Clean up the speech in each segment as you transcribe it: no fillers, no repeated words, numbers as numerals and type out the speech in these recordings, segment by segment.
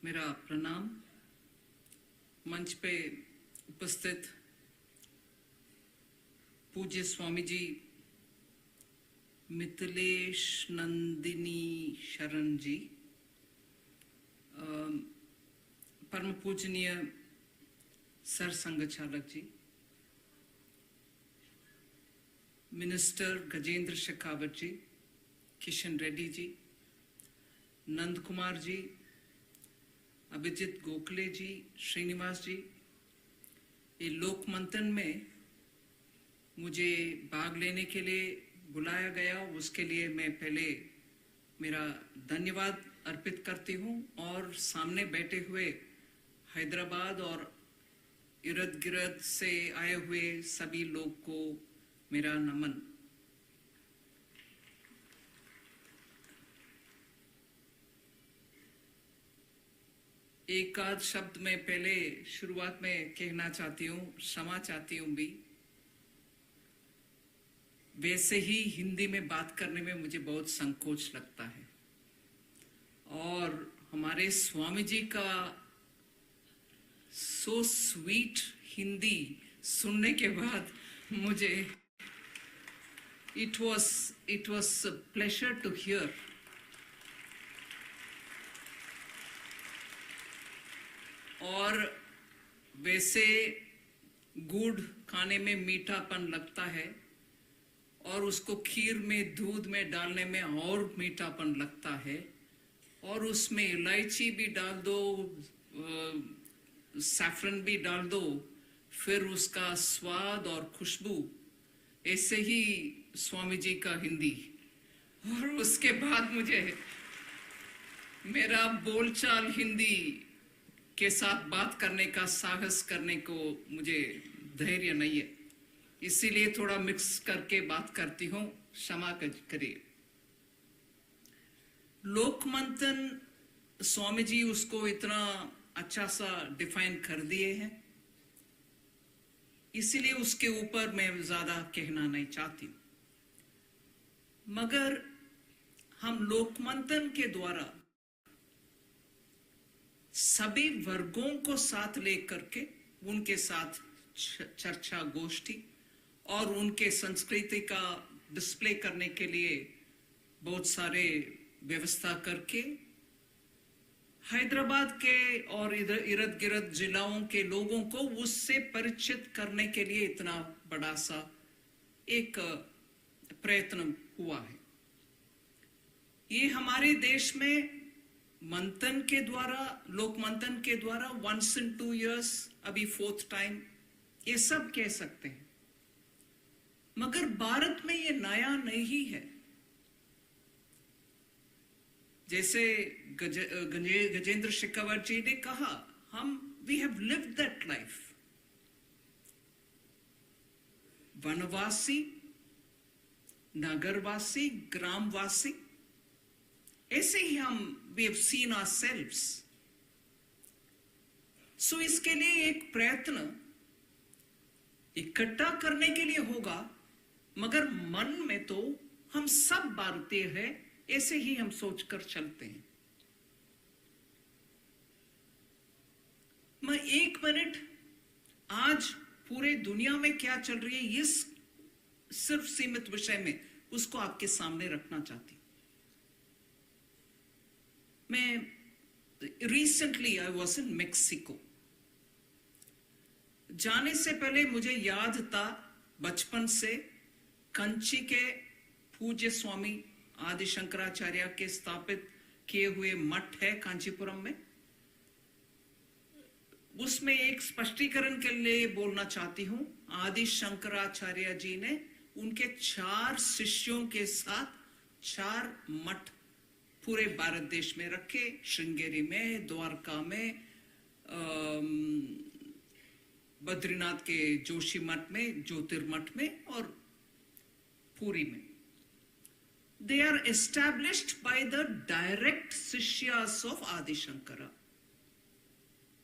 मेरा प्रणाम। मंच पे उपस्थित पूज्य स्वामी जी मिथिलेश नंदिनी शरण जी, परम पूजनीय सर संघ चालक जी, मिनिस्टर गजेंद्र शेखावत जी, किशन रेड्डी जी, नंद कुमार जी, अभिजीत गोखले जी, श्रीनिवास जी, ये लोक मंथन में मुझे भाग लेने के लिए बुलाया गया, उसके लिए मैं पहले मेरा धन्यवाद अर्पित करती हूँ और सामने बैठे हुए हैदराबाद और इर्द गिर्द से आए हुए सभी लोग को मेरा नमन। एक आध शब्द में पहले शुरुआत में कहना चाहती हूँ, क्षमा चाहती हूँ भी। वैसे ही हिंदी में बात करने में मुझे बहुत संकोच लगता है और हमारे स्वामी जी का सो स्वीट हिंदी सुनने के बाद मुझे it was pleasure to hear. और वैसे गुड़ खाने में मीठापन लगता है और उसको खीर में दूध में डालने में और मीठापन लगता है और उसमें इलायची भी डाल दो, सैफरन भी डाल दो, फिर उसका स्वाद और खुशबू। ऐसे ही स्वामी जी का हिंदी। और उसके बाद मुझे मेरा बोलचाल हिंदी के साथ बात करने का साहस करने को मुझे धैर्य नहीं है, इसीलिए थोड़ा मिक्स करके बात करती हूँ, क्षमा करिए। लोकमंथन स्वामी जी उसको इतना अच्छा सा डिफाइन कर दिए हैं, इसीलिए उसके ऊपर मैं ज्यादा कहना नहीं चाहती। मगर हम लोकमंथन के द्वारा सभी वर्गों को साथ लेकर के उनके साथ चर्चा गोष्ठी और उनके संस्कृति का डिस्प्ले करने के लिए बहुत सारे व्यवस्था करके हैदराबाद के और इर्द गिर्द जिलाओं के लोगों को उससे परिचित करने के लिए इतना बड़ा सा एक प्रयत्न हुआ है। ये हमारे देश में मंथन के द्वारा, लोक मंथन के द्वारा once in 2 years, अभी 4th टाइम, ये सब कह सकते हैं। मगर भारत में ये नया नहीं है। जैसे गजेंद्र शेखावत जी ने कहा, we have lived that life। वनवासी, नगरवासी, ग्रामवासी, ऐसे ही हम we have seen ourselves। सो इसके लिए एक प्रयत्न इकट्ठा करने के लिए होगा, मगर मन में तो हम सब भारतीय हैं, ऐसे ही हम सोचकर चलते हैं। मैं 1 मिनट आज पूरे दुनिया में क्या चल रही है इस सिर्फ सीमित विषय में उसको आपके सामने रखना चाहती हूं। मैं recently I was in Mexico. जाने से पहले मुझे याद था बचपन से कंची के पूज्य स्वामी आदि शंकराचार्य के स्थापित किए हुए मठ है कांचीपुरम में। उसमें एक स्पष्टीकरण के लिए बोलना चाहती हूं। आदि शंकराचार्य जी ने उनके 4 शिष्यों के साथ 4 मठ पूरे भारत देश में रखे, श्रृंगेरी में, द्वारका में, बद्रीनाथ के जोशी मठ में, ज्योतिर्मठ में और पुरी में। They are established by the direct शिष्यास of Adi Shankara,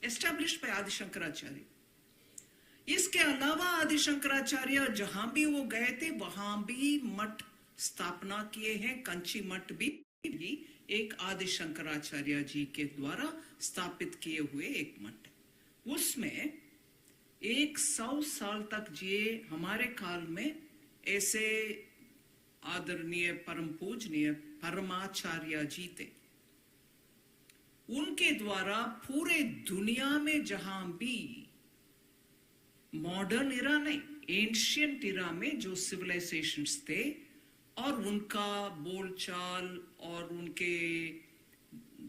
established by Adi Shankaracharya। इसके अलावा आदि शंकराचार्य जहां भी वो गए थे वहां भी मठ स्थापना किए हैं, कंची मठ भी भी एक आदि शंकराचार्य जी के द्वारा स्थापित किए हुए एक मठ है। उसमें 100 साल तक जिए हमारे काल में ऐसे आदरणीय परम पूजनीय परमाचार्य जी थे। उनके द्वारा पूरे दुनिया में जहां भी मॉडर्न इरा नहीं, एंशियंट इरा में जो सिविलाइजेशंस थे और उनका बोलचाल और उनके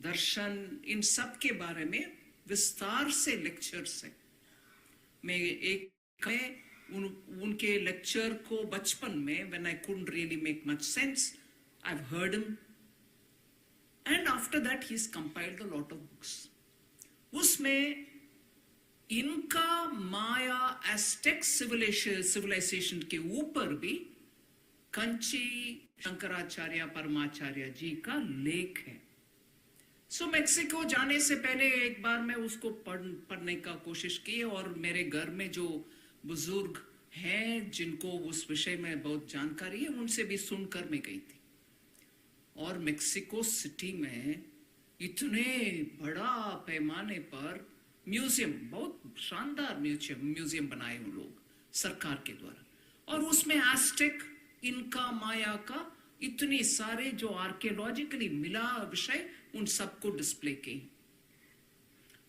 दर्शन, इन सब के बारे में विस्तार से लेक्चर्स है। मैं उनके लेक्चर को बचपन में when I couldn't really make much sense, I've heard him, and after that he's compiled a lot of books. उसमें इनका माया एस्टेक सिविलाइजेशन के ऊपर भी कंची शंकराचार्य परमाचार्य जी का लेख है। सो मेक्सिको जाने से पहले एक बार मैं उसको पढ़ने का कोशिश की और मेरे घर में जो बुजुर्ग हैं जिनको उस विषय में बहुत जानकारी है उनसे भी सुनकर मैं गई थी। और मेक्सिको सिटी में इतने बड़ा पैमाने पर म्यूजियम, बहुत शानदार म्यूजियम बनाए उन लोग सरकार के द्वारा, और उसमें एस्टेक, इनका, माया का इतने सारे जो आर्कियोलॉजिकली मिला विषय उन सबको डिस्प्ले की।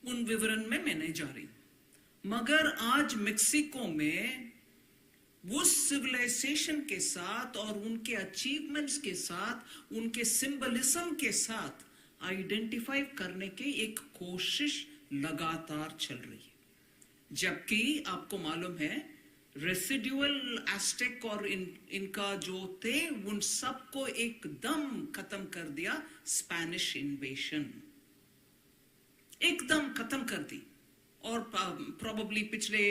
उन विवरण में मैं नहीं जा रही, मगर आज मेक्सिको में उस सिविलाइजेशन के साथ और उनके अचीवमेंट्स के साथ, उनके सिंबलिज्म के साथ आइडेंटिफाई करने की एक कोशिश लगातार चल रही है। जबकि आपको मालूम है रेसिडुअल एस्टेक और इनका जो थे उन सबको एकदम खत्म कर दिया स्पेनिश इन्वेशन, एकदम खत्म कर दी। और प्रोबेबली पिछले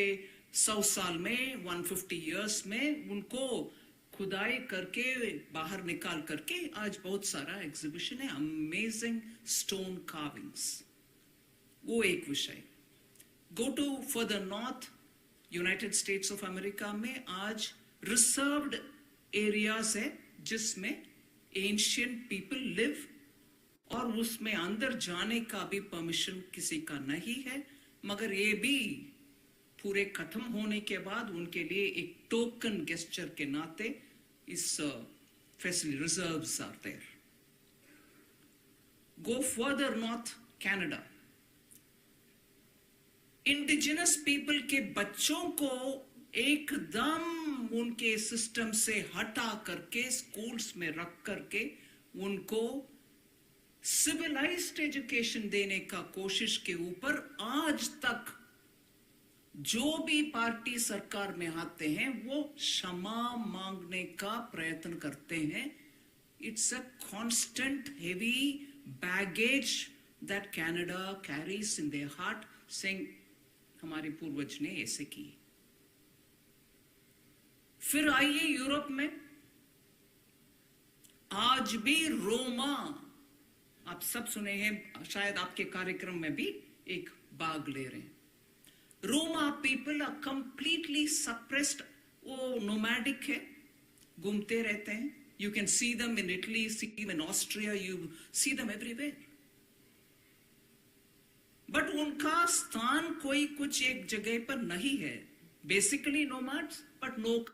100 साल में 150 इयर्स में उनको खुदाई करके बाहर निकाल करके आज बहुत सारा एग्जीबिशन है, अमेजिंग स्टोन कार्विंग्स। वो एक विषय। Go to further north, United States of America में आज रिजर्व्ड एरियाज है जिसमें एंशियंट पीपल लिव, और उसमें अंदर जाने का भी परमिशन किसी का नहीं है, मगर ये भी पूरे खत्म होने के बाद उनके लिए एक टोकन गेस्चर के नाते इस facility reserves are there. Go further north, Canada, indigenous people के बच्चों को एकदम उनके सिस्टम से हटा करके स्कूल्स में रख करके उनको सिविलाइज्ड एजुकेशन देने का कोशिश के ऊपर आज तक जो भी पार्टी सरकार में आते हैं वो क्षमा मांगने का प्रयत्न करते हैं। It's a constant heavy baggage that Canada carries in their heart, saying हमारे पूर्वज ने ऐसे की। फिर आइए यूरोप में, आज भी रोमा, आप सब सुने हैं, शायद आपके कार्यक्रम में भी एक भाग ले रहे हैं। Roma people are completely suppressed, वो नोमैडिक है, घूमते रहते हैं। You can see them in Italy, see them in Austria, you see them everywhere. But उनका स्थान कोई कुछ एक जगह पर नहीं है। Basically nomads, but no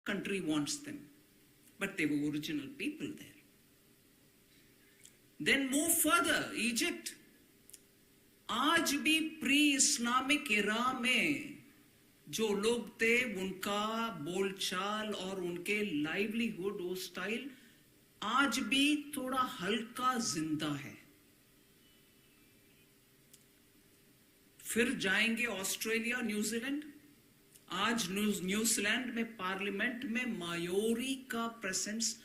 country wants them, but they were original people there. Then move further, Egypt. आज भी प्री इस्लामिक इरा में जो लोग थे उनका बोलचाल और उनके लाइवलीहुड, वो स्टाइल आज भी थोड़ा हल्का जिंदा है। फिर जाएंगे ऑस्ट्रेलिया, न्यूजीलैंड। आज न्यूजीलैंड में पार्लियामेंट में मायोरी का presence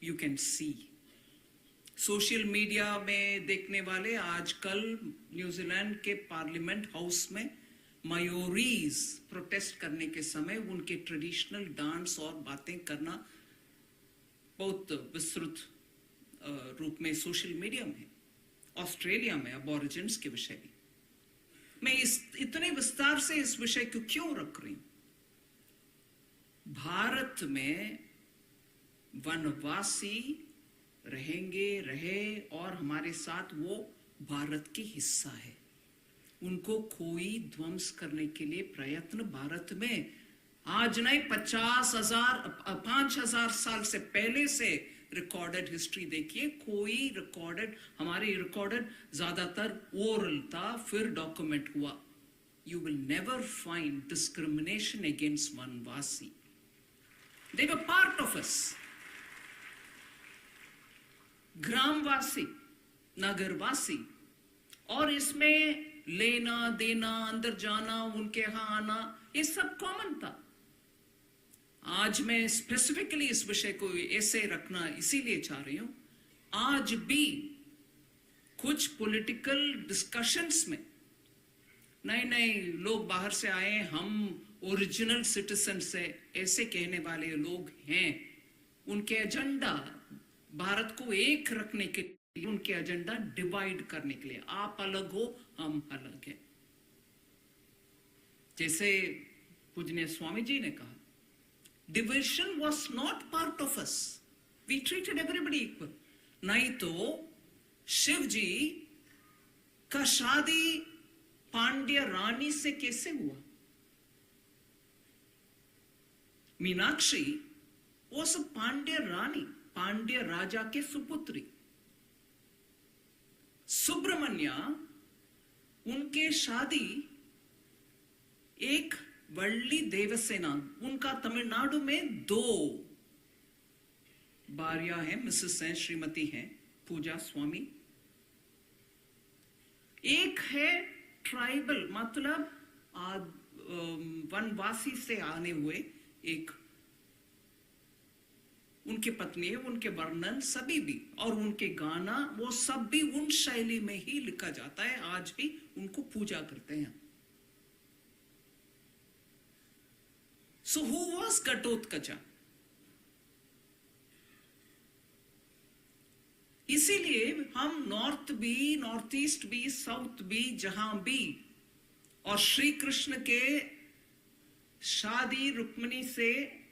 you can C. Social media में देखने वाले आजकल न्यूजीलैंड के पार्लियामेंट हाउस में मायोरीज प्रोटेस्ट करने के समय उनके ट्रेडिशनल डांस और बातें करना बहुत विस्तृत रूप में सोशल मीडिया में। ऑस्ट्रेलिया में अबॉरिजिन्स के विषय भी मैं इतने विस्तार से इस विषय को क्यों रख रही हूं? भारत में वनवासी रहे और हमारे साथ वो भारत के हिस्सा है। उनको कोई ध्वंस करने के लिए प्रयत्न भारत में आज नहीं 5,000 साल से पहले से रिकॉर्डेड हिस्ट्री देखिए, कोई रिकॉर्डेड, हमारे रिकॉर्डेड ज्यादातर ओरल था, फिर डॉक्यूमेंट हुआ। You will never find discrimination against Vanvasi. They were part of us. ग्रामवासी, नगरवासी, और इसमें लेना देना, अंदर जाना, उनके यहां आना, ये सब कॉमन था। आज मैं स्पेसिफिकली इस विषय को ऐसे रखना इसीलिए चाह रही हूं, आज भी कुछ पॉलिटिकल डिस्कशंस में नए लोग बाहर से आए, हम ओरिजिनल सिटीजन से ऐसे कहने वाले लोग हैं, उनके एजेंडा भारत को एक रखने के लिए, उनके एजेंडा डिवाइड करने के लिए, आप अलग हो हम अलग हैं। जैसे पूजनीय स्वामी जी ने कहा, division was not part of us, we treated everybody equal. नहीं तो शिव जी का शादी पांड्य रानी से कैसे हुआ? मीनाक्षी वो सब पांड्य रानी, पांड्य राजा के सुपुत्री। सुब्रमण्या उनके शादी एक वल्ली देवसेना, उनका तमिलनाडु में 2 भार्या हैं, मिसेस हैं, श्रीमती हैं, पूजा स्वामी। एक है ट्राइबल, मतलब वनवासी से आने हुए एक, उनके पत्नी है, उनके वर्णन सभी भी, और उनके गाना वो सब भी उन शैली में ही लिखा जाता है, आज भी उनको पूजा करते हैं। So who was Ghatotkacha? इसीलिए हम नॉर्थ भी, नॉर्थ ईस्ट भी, साउथ भी, जहां भी, और श्री कृष्ण के शादी रुक्मिणी से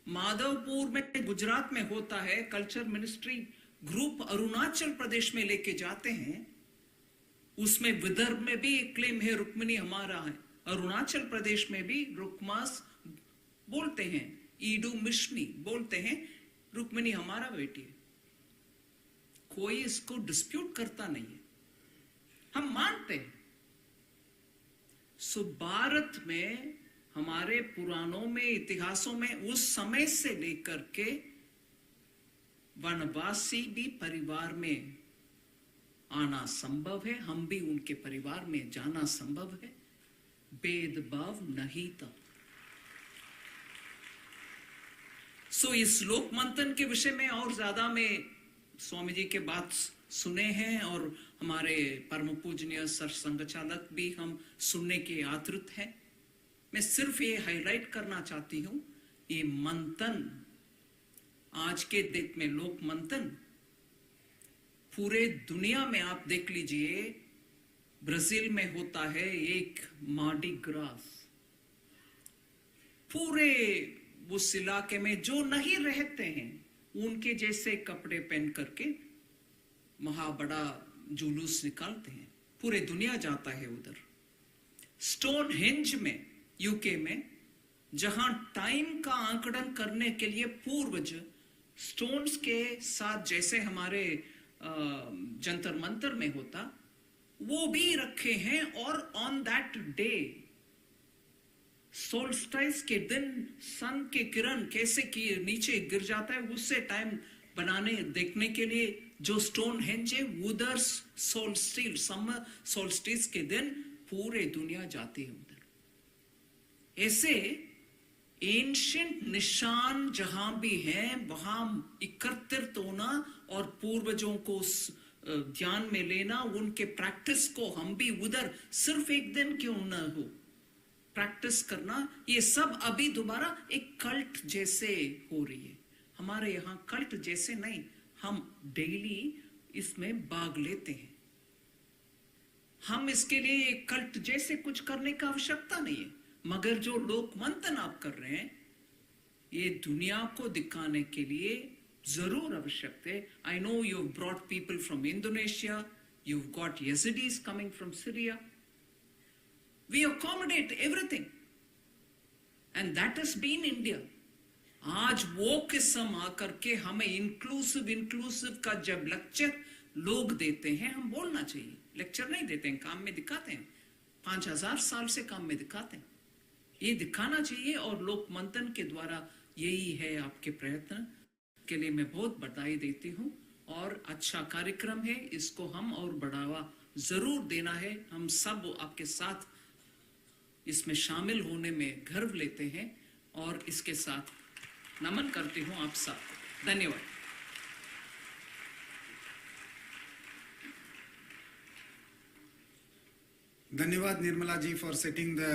माधवपुर में गुजरात में होता है, culture ministry group Arunachal Pradesh में लेके जाते हैं, उसमें विदर्भ में भी एक क्लेम है रुक्मिणी हमारा है, अरुणाचल प्रदेश में भी रुक्मास बोलते हैं, ईडू मिश्मी बोलते हैं, रुक्मिणी हमारा बेटी है। कोई इसको डिस्प्यूट करता नहीं है, हम मानते हैं। सो भारत में हमारे पुराणों में, इतिहासों में उस समय से लेकर के वनवासी भी परिवार में आना संभव है, हम भी उनके परिवार में जाना संभव है, भेदभाव नहीं था। सो इस लोक मंथन के विषय में और ज्यादा में स्वामी जी के बात सुने हैं, और हमारे परम पूजनीय सर संघचालक भी हम सुनने के आतुर हैं। मैं सिर्फ ये हाईलाइट करना चाहती हूं, ये मंथन, आज के दिन में लोक मंथन पूरे दुनिया में आप देख लीजिए, ब्राजील में होता है एक मार्डी ग्रास, पूरे उस इलाके में जो नहीं रहते हैं उनके जैसे कपड़े पहन करके महा बड़ा जुलूस निकालते हैं, पूरे दुनिया जाता है उधर। स्टोन हेंज में, यूके में, जहां टाइम का आंकड़न करने के लिए पूर्वज स्टोन्स के साथ, जैसे हमारे जंतर मंतर में होता, वो भी रखे हैं, और ऑन दैट डे सोल्स्टाइस के दिन सन के किरण कैसे कि नीचे गिर जाता है, उससे टाइम बनाने देखने के लिए जो स्टोन हेंज है, उधर समर सोल्स्टिस के दिन पूरे दुनिया जाती है उधर। ऐसे एंशिएंट निशान जहां भी हैं वहां एकत्रित होना और पूर्वजों को ध्यान में लेना, उनके प्रैक्टिस को हम भी उधर सिर्फ एक दिन क्यों न हो प्रैक्टिस करना, ये सब अभी दोबारा एक कल्ट जैसे हो रही है। हमारे यहाँ कल्ट जैसे नहीं, हम डेली इसमें भाग लेते हैं। हम इसके लिए एक कल्ट जैसे कुछ करने का आवश्यकता नहीं है, मगर जो लोक मंथन आप कर रहे हैं, ये दुनिया को दिखाने के लिए जरूर आवश्यक थे. I know you've brought people from Indonesia, you've got Yazidis coming from Syria. We accommodate everything. And that has been India. आज वो किस्म आकर के हमें इंक्लूसिव का जब लेक्चर लोग देते हैं, हम बोलना चाहिए. लेक्चर नहीं देते हैं, काम में दिखाते हैं. 5000 साल से काम में दिखाते हैं. ये दिखाना चाहिए और लोक मंथन के द्वारा यही है आपके प्रयत्न के लिए मैं बहुत बधाई देती हूँ. और अच्छा कार्यक्रम है, इसको हम और बढ़ावा जरूर देना है. हम सब आपके साथ इसमें शामिल होने में गर्व लेते हैं और इसके साथ नमन करती हूँ आप सबको. धन्यवाद. धन्यवाद Nirmala ji for setting the